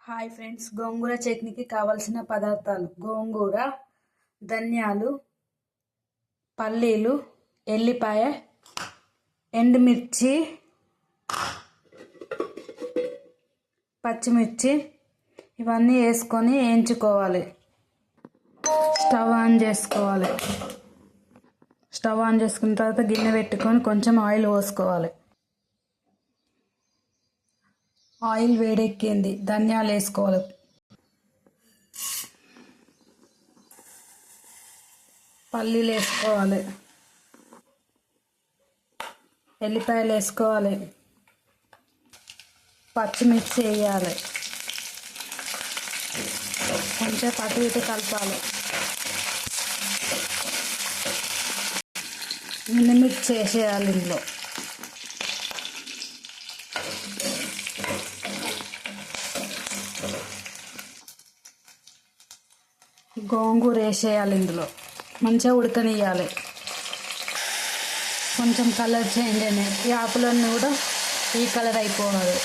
Hi friends, గోంగూర చట్నీకి కావలసిన పదార్థాలు: గోంగూర, ధనియాలు, పల్లీలు, ఎల్లిపాయ, ఎండుమిర్చి, పచ్చిమిర్చి ఇవన్నీ వేసుకొని వేయించుకోవాలి. స్టవ్ ఆన్ చేసుకున్న తర్వాత గిన్నె పెట్టుకొని కొంచెం ఆయిల్ పోసుకోవాలి. ఆయిల్ వేడెక్కింది, ధనియాలు వేసుకోవాలి. పల్లీలు వేసుకోవాలి, ఎల్లిపాయలు వేసుకోవాలి, పచ్చిమిర్చి వేయాలి. కొంచెం అటు ఇటు కలపాలి. ఎండుమిర్చి వేసేయాలి. ఇందులో గోంగూర వేసేయాలి. ఇందులో మంచిగా ఉడకనియాలి. కొంచెం కలర్ చేంజ్ అయినాయి. ఈ ఆకులన్నీ కూడా ఈ కలర్ అయిపోవాలి.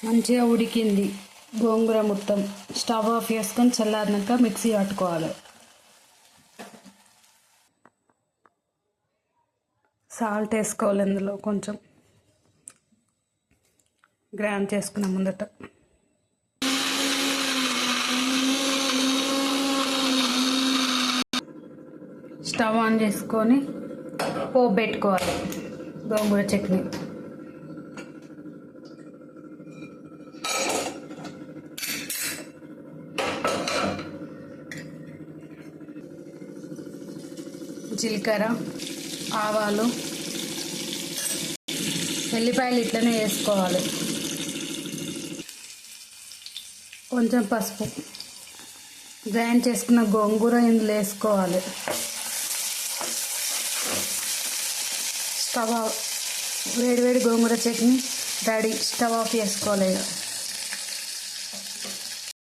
మంచిగా ఉడికింది గోంగూర మొత్తం. స్టవ్ ఆఫ్ చేసుకొని చల్లారినాక మిక్సీ పట్టుకోవాలి. సాల్ట్ వేసుకోవాలి. ఇందులో కొంచెం గ్రైండ్ చేసుకున్న ముందట స్టవ్ ఆన్ చేసుకొని పోపు పెట్టుకోవాలి. గోంగూర చట్నీ జీలకర్ర, ఆవాలు, ఎల్లిపాయలు ఇట్లనే వేసుకోవాలి. కొంచెం పసుపు, గ్రైండ్ చేసుకున్న గోంగూర ఇందులో వేసుకోవాలి. వేడి గోంగూర చట్నీ రెడీ. స్టవ్ ఆఫ్ చేసుకోవాలి.